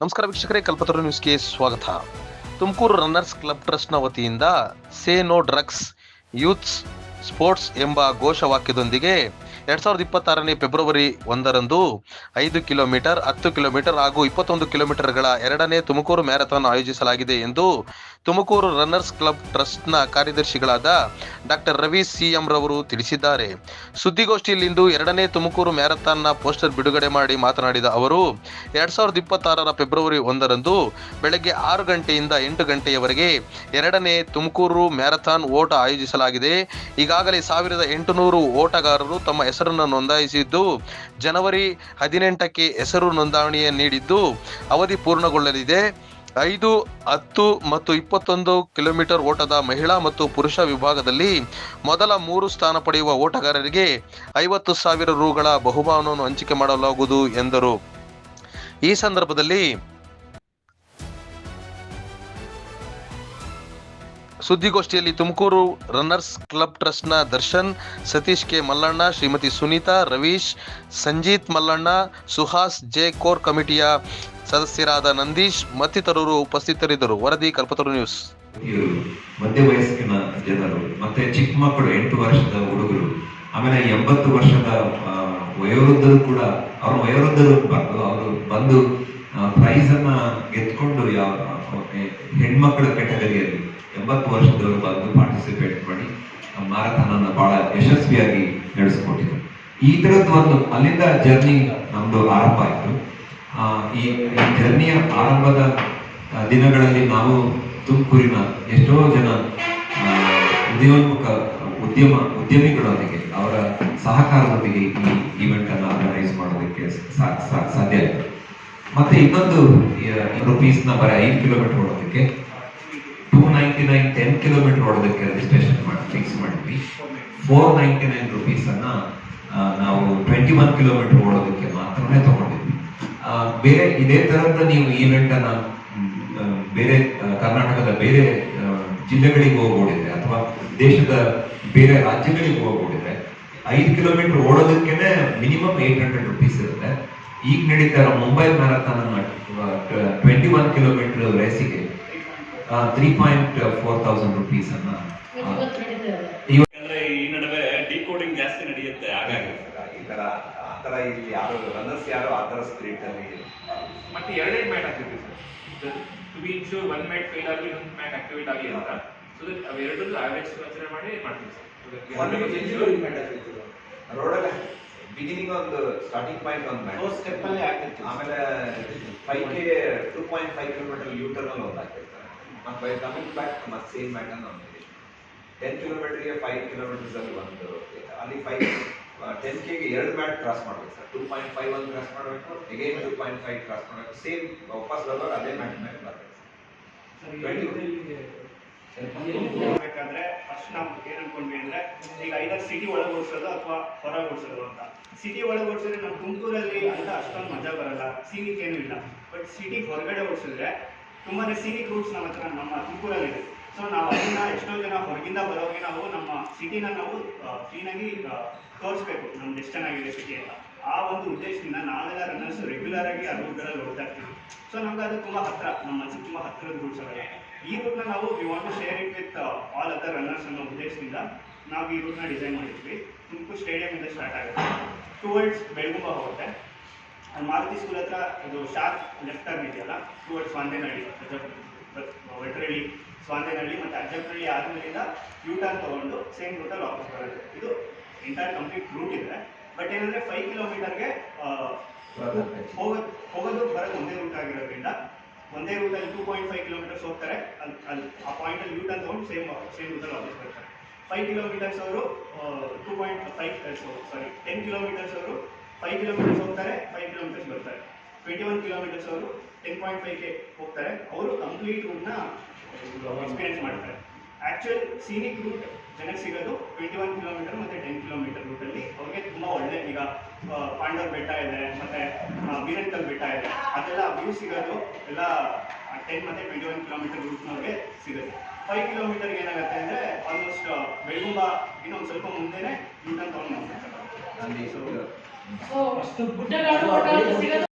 ನಮಸ್ಕಾರ ವೀಕ್ಷಕರೇ, ಕಲ್ಪತರು ನ್ಯೂಸ್ಗೆ ಸ್ವಾಗತ. ತುಮಕೂರು ರನ್ನರ್ಸ್ ಕ್ಲಬ್ ಟ್ರಸ್ಟ್ನ ವತಿಯಿಂದ say no drugs youths sports ಎಂಬ ಘೋಷವಾಕ್ಯದೊಂದಿಗೆ 2026 ಫೆಬ್ರವರಿ 1ರಂದು 5 ಕಿಲೋಮೀಟರ್, 10 ಕಿಲೋಮೀಟರ್ ಹಾಗೂ 21 ಕಿಲೋಮೀಟರ್ಗಳ ಎರಡನೇ ತುಮಕೂರು ಮ್ಯಾರಥಾನ್ ಆಯೋಜಿಸಲಾಗಿದೆ ಎಂದು ತುಮಕೂರು ರನ್ನರ್ಸ್ ಕ್ಲಬ್ ಟ್ರಸ್ಟ್ನ ಕಾರ್ಯದರ್ಶಿಗಳಾದ ಡಾಕ್ಟರ್ ರವಿ ಸಿಎಂ ರವರು ತಿಳಿಸಿದ್ದಾರೆ. ಸುದ್ದಿಗೋಷ್ಠಿಯಲ್ಲಿಂದು ಎರಡನೇ ತುಮಕೂರು ಮ್ಯಾರಥಾನ್ನ ಪೋಸ್ಟರ್ ಬಿಡುಗಡೆ ಮಾಡಿ ಮಾತನಾಡಿದ ಅವರು, 2026 ಫೆಬ್ರವರಿ 1ರಂದು ಬೆಳಗ್ಗೆ 6 ಗಂಟೆಯಿಂದ 8 ಗಂಟೆಯವರೆಗೆ ಎರಡನೇ ತುಮಕೂರು ಮ್ಯಾರಥಾನ್ ಓಟ ಆಯೋಜಿಸಲಾಗಿದೆ. ಈಗಾಗಲೇ 1800 ಓಟಗಾರರು ತಮ್ಮ ಹೆಸರನ್ನು ನೋಂದಾಯಿಸಿದ್ದು, ಜನವರಿ 18ಕ್ಕೆ ಹೆಸರು ನೋಂದಣಿ ನೀಡಿದ್ದು ಅವಧಿ ಪೂರ್ಣಗೊಳ್ಳಲಿದೆ. 5, 10 ಮತ್ತು 21 ಕಿಲೋಮೀಟರ್ ಓಟದ ಮಹಿಳಾ ಮತ್ತು ಪುರುಷ ವಿಭಾಗದಲ್ಲಿ ಮೊದಲ 3 ಸ್ಥಾನ ಪಡೆಯುವ ಓಟಗಾರರಿಗೆ 50,000 ರುಗಳ ಬಹುಮಾನವನ್ನು ಹಂಚಿಕೆ ಮಾಡಲಾಗುವುದು ಎಂದರು. ಈ ಸಂದರ್ಭದಲ್ಲಿ ಸುದ್ದಿಗೋಷ್ಠಿಯಲ್ಲಿ ತುಮಕೂರು ರನ್ನರ್ಸ್ ಕ್ಲಬ್ ಟ್ರಸ್ಟ್ನ Darshan, Satish K Mallanna, Shrimati Sunita, Ravish, Sanjeet Mallanna, Suhas J, core ಕಮಿಟಿಯ ಸದಸ್ಯರಾದ ನಂದೀಶ್ ಮತ್ತಿತರರು ಉಪಸ್ಥಿತರಿದ್ದರು. ವರದಿ ಕಲ್ಪತರು ನ್ಯೂಸ್. ಮಧ್ಯ ವಯಸ್ಸಿನ ಜನರು ಮತ್ತೆ ಚಿಕ್ಕ ಮಕ್ಕಳು 8 ವರ್ಷದ ಹುಡುಗರು, ಆಮೇಲೆ 80 ವರ್ಷದ ವಯೋವೃದ್ಧರು ಕೂಡ ಅವ್ರ ವಯೋವೃದ್ಧರು ಅವರು ಬಂದು ಪ್ರೈಸ್ ಅನ್ನ ಗೆದ್ಕೊಂಡು ಹೆಣ್ಮಕ್ಳ ಕೆಟಗರಿಯಲ್ಲಿ 80 ವರ್ಷದವರು ಬಂದು ಪಾರ್ಟಿಸಿಪೇಟ್ ಮಾಡಿ ಮ್ಯಾರಥಾನ್ ಅನ್ನ ಬಹಳ ಯಶಸ್ವಿಯಾಗಿ ನಡೆಸಿಕೊಟ್ಟಿದ್ರು. ಈ ತರದ್ದು ಒಂದು ಅಲ್ಲಿಂದ ಜರ್ನಿ ನಮ್ದು ಆರಂಭ ಆಯಿತು. ಈ ಜರ್ನಿಯ ಆರಂಭದ ದಿನಗಳಲ್ಲಿ ನಾವು ತುಮಕೂರಿನ ಎಷ್ಟೋ ಜನ ಉದ್ಯಮಿಗಳೊಂದಿಗೆ ಅವರ ಸಹಕಾರದೊಂದಿಗೆ ಈ ಇವೆಂಟ್ ಅನ್ನು ಆರ್ಗನೈಸ್ ಮಾಡೋದಕ್ಕೆ ಸಾಧ್ಯ ಆಯಿತು. ಮತ್ತೆ ಇನ್ನೊಂದು ರುಪೀಸ್ನ ಬರೀ 5 ಕಿಲೋಮೀಟರ್ ಓಡೋದಕ್ಕೆ 299 10 ಕಿಲೋಮೀಟರ್ ಓಡೋದಕ್ಕೆ ರಿಜಿಸ್ಟ್ರೇಷನ್ ಫಿಕ್ಸ್ ಮಾಡಿದ್ವಿ. 499 ರುಪೀಸ್ ಅನ್ನ ನಾವು 21 ಕಿಲೋಮೀಟರ್ ಓಡೋದಕ್ಕೆ ಮಾತ್ರನೇ ತಗೊಂಡಿದ್ವಿ. ಬೇರೆ ಇದೇ ತರದ ನೀವು ಈವೆಂಟ್ ಅನ್ನ ಬೇರೆ ಕರ್ನಾಟಕದ ಬೇರೆ ಜಿಲ್ಲೆಗಳಿಗೆ ಹೋಗ್ಬಿಡಿದ್ರೆ ಅಥವಾ ದೇಶದ ಬೇರೆ ರಾಜ್ಯಗಳಿಗೆ ಹೋಗ್ಬಿಡಿದ್ರೆ 5 ಕಿಲೋಮೀಟರ್ ಓಡೋದಕ್ಕೆ ಮಿನಿಮಮ್ 800 ರುಪೀಸ್ ಇರುತ್ತೆ. ಈಗ ನಡೀತಾ ಇರೋ ಮುಂಬೈ ಮ್ಯಾರಥಾನ್ 21 ಕಿಲೋಮೀಟರ್ ರೇಸಿಗೆ 3,400 ರುಪೀಸ್ ಅನ್ನ ಈ ನಡುವೆ ಡಿಕೋಡಿಂಗ್ ಜಾಸ್ತಿ ನಡೆಯುತ್ತೆ. ಹಾಗಾಗಿ ಆತರ ಇಲ್ಲಿ ಯಾರು ರನ್ನರ್ಸ್ ಯಾರು ಆತರ ಸ್ಪಿರಿಟ್ ಅಲ್ಲಿ ಮತ್ತೆ ಎರಡೇ ಮ್ಯಾಟ್ ಆಗ್ತಿದೆ sir. To be insure 1 mat fail ಆಗಲಿ, 1 ಮ್ಯಾಟ್ ಆಕ್ಟಿವೇಟ್ ಆಗಲಿ ಅಂತ. ಸೊ ದಟ್ ಅವೆರಡೂ ಆವರೇಜ್ ಕನ್ಸಿಡರ್ ಮಾಡಿ ಮಾಡ್ತೀವಿ ಸರ್. ರೋಡಲ್ಲಿ ಬಿಗಿನಿಂಗ್ ಒಂದು ಸ್ಟಾರ್ಟಿಂಗ್ ಪಾಯಿಂಟ್ ಒಂದು ಮ್ಯಾಟ್ ಸ್ಟೆಪ್ ಅಲ್ಲಿ ಆಗ್ತಿತ್ತು. ಆಮೇಲೆ 5K 2.5 ಕಿಲೋಮೀಟರ್ ಯೂಟರ್ನ್ ಅಲ್ಲಿ ಒಂದು ಆಗ್ತಿರ್ತಾರೆ. ಮತ್ತೆ ಬೈ ಕಮಿಂಗ್ ಬ್ಯಾಕ್ ಮತ್ತೆ ಸೇಮ್ ಮ್ಯಾಟ್ ಅನ್ನು ಒಂದು 10 ಕಿಲೋಮೀಟರ್ಗೆ 5 ಕಿಲೋಮೀಟರ್ಸ್ ಅಲ್ಲಿ ಒಂದು ಅಲ್ಲಿ 10Kಗೆ 2 ಮ್ಯಾಟ್ ಕ್ರಾಸ್ ಮಾಡ್ಬೇಕು ಸರ್. 2.5 ಒಂದು ಕ್ರಾಸ್ ಮಾಡಬೇಕು, ಅಗೈನ್ 2.5 ಕ್ರಾಸ್ ಮಾಡಬೇಕು. ಸೇಮ್ ವಾಪಸ್ ಬರುವಾಗ ಅದೇ ಮ್ಯಾಟ್ ಮೇಲೆ ಬರ್ತದೆ ಬೇಕಾದ್ರೆ ಫಸ್ಟ್ ನಾವು ಏನ್ ಅನ್ಕೊಂಡ್ವಿ ಅಂದ್ರೆ, ಈಗ ಐದಾರು ಸಿಟಿ ಒಳಗೆ ಓಡಿಸೋದು ಅಥವಾ ಹೊರಗೆ ಓಡಿಸೋದು ಅಂತ. ಸಿಟಿ ಒಳಗೆ ಓಡಿಸಿದ್ರೆ ನಮ್ಮ ತುಮಕೂರಲ್ಲಿ ಅಂತ ಅಷ್ಟೊಂದು ಮಜಾ ಬರಲ್ಲ, ಸೀನಿಕ್ ಏನೂ ಇಲ್ಲ. ಬಟ್ ಸಿಟಿ ಹೊರಗಡೆ ಓಡಿಸಿದ್ರೆ ತುಂಬಾನೇ ಸೀನಿಕ್ ರೂಟ್ಸ್ ನಮ್ಮ ಹತ್ರ ನಮ್ಮ ತುಮಕೂರಲ್ಲಿ ಇದೆ. ಸೊ ನಾವು ಅದನ್ನ ಎಷ್ಟೋ ಜನ ಹೊರಗಿಂದ ಬರೋರಿಗೆ ನಾವು ನಮ್ಮ ಸಿಟಿನ ನಾವು ಕ್ಲೀನಾಗಿ ತೋರಿಸ್ಬೇಕು, ನಮ್ದು ಎಷ್ಟು ಚೆನ್ನಾಗಿದೆ ಸಿಟಿ ಅಂತ. ಆ ಒಂದು ಉದ್ದೇಶದಿಂದ ನಾವೆಲ್ಲ ರನ್ನರ್ಸ್ ರೆಗ್ಯುಲರ್ ಆಗಿ ಆ ರೂಟ್ಗಳಲ್ಲಿ ಓಡ್ತಾ ಇರ್ತೀವಿ. ಸೊ ನಮ್ಗೆ ಅದು ತುಂಬ ಹತ್ತಿರ, ನಮ್ಮ ಮನಸ್ಸಿಗೆ ತುಂಬ ಹತ್ತಿರದ ರೂಟ್ಸ್ ಅವೆಲ್ಲ. ಈ ರೂಟ್ನ ನಾವು we want to share it with all other runners ಅನ್ನೋ ಉದ್ದೇಶದಿಂದ ನಾವು ಈ ರೂಟ್ನ ಡಿಸೈನ್ ಮಾಡಿದ್ವಿ. ತುಮಕೂರು ಸ್ಟೇಡಿಯಮಿಂದ ಸ್ಟಾರ್ಟ್ ಆಗುತ್ತೆ, ಟುವರ್ಡ್ಸ್ ಬೆಳಗುಂಬ ಹೋಗುತ್ತೆ. ಅಲ್ಲಿ ಮಾರುತಿ ಸ್ಕೂಲ್ ಹತ್ರ ಇದು ಶಾರ್ಪ್ ಲೆಫ್ಟ್ ಟರ್ನ್ ಇದೆಯಲ್ಲ, ಟುವರ್ಡ್ಸ್ ಸ್ವಾಂದೇನಹಳ್ಳಿ, ವಡ್ರಳ್ಳಿ, ಸ್ವಾಂದೇನಹಳ್ಳಿ ಮತ್ತು ಅಜ್ಜಪ್ಪನಹಳ್ಳಿ ಆದ್ಮೇಲಿಂದ ಯೂ ಟರ್ನ್ ತೊಗೊಂಡು ಸೇಮ್ ರೂಟಲ್ಲಿ ವಾಪಸ್ ಬರುತ್ತೆ. ಇದು ಎಂಟೈರ್ ಕಂಪ್ಲೀಟ್ ರೂಟ್ ಇದೆ. ಬಟ್ ಏನಂದರೆ 5 ಕಿಲೋಮೀಟರ್ಗೆ ಹೋಗೋದು ಬರೋದು ಒಂದೇ ರೂಟ್ ಆಗಿರೋದ್ರಿಂದ ಒಂದೇ ರೂಟಲ್ಲಿ 2.5 ಕಿಲೋಮೀಟರ್ಸ್ ಹೋಗ್ತಾರೆ. ಅಲ್ಲಿ ಆ ಪಾಯಿಂಟಲ್ಲಿ ಯೂ ಟರ್ನ್ ತೊಗೊಂಡು ಸೇಮ್ ರೂಟಲ್ಲಿ ವಾಪಸ್ ಬರ್ತಾರೆ. 5 ಕಿಲೋಮೀಟರ್ಸ್ ಅವರು 10 ಕಿಲೋಮೀಟರ್ಸ್ ಅವರು 5 ಕಿಲೋಮೀಟರ್ಸ್ ಹೋಗ್ತಾರೆ, 5 ಕಿಲೋಮೀಟರ್ಸ್ ಬರ್ತಾರೆ. 21 ಕಿಲೋಮೀಟರ್ಸ್ ಅವರು 10.5ಗೆ ಹೋಗ್ತಾರೆ. ಅವರು ಕಂಪ್ಲೀಟ್ ರೂಟ್ನ ಎಕ್ಸ್ಪೀರಿಯನ್ಸ್ ಮಾಡ್ತಾರೆ. ಆ್ಯಕ್ಚುಯಲ್ ಸೀನಿಕ್ ರೂಟ್ ಜನಕ್ಕೆ ಸಿಗೋದು 21 ಕಿಲೋಮೀಟರ್ ಮತ್ತು 10 ಕಿಲೋಮೀಟರ್ ರೂಟಲ್ಲಿ. ಅವ್ರಿಗೆ ತುಂಬ ಒಳ್ಳೆ, ಈಗ ಪಾಂಡವ್ ಬೆಟ್ಟ ಇದೆ ಮತ್ತು ಬೀರಂಕಲ್ ಬೆಟ್ಟ ಇದೆ, ಅದೆಲ್ಲ ವ್ಯೂ ಸಿಗೋದು ಎಲ್ಲ 10 ಮತ್ತು 21 ಕಿಲೋಮೀಟರ್ ರೂಟ್ನವ್ರಿಗೆ ಸಿಗುತ್ತೆ. 5 ಕಿಲೋಮೀಟರ್ಗೆ ಏನಾಗುತ್ತೆ ಅಂದರೆ ಆಲ್ಮೋಸ್ಟ್ ಬೆಳಗುಂಬ ಇನ್ನೊಂದು ಸ್ವಲ್ಪ ಮುಂದೆನೇ ಯೂಟರ್ನ್ ತೊಗೊಂಡು ಅಲ್ಲಿ ಅಷ್ಟು ಗುಡ್ಡಗಾಡು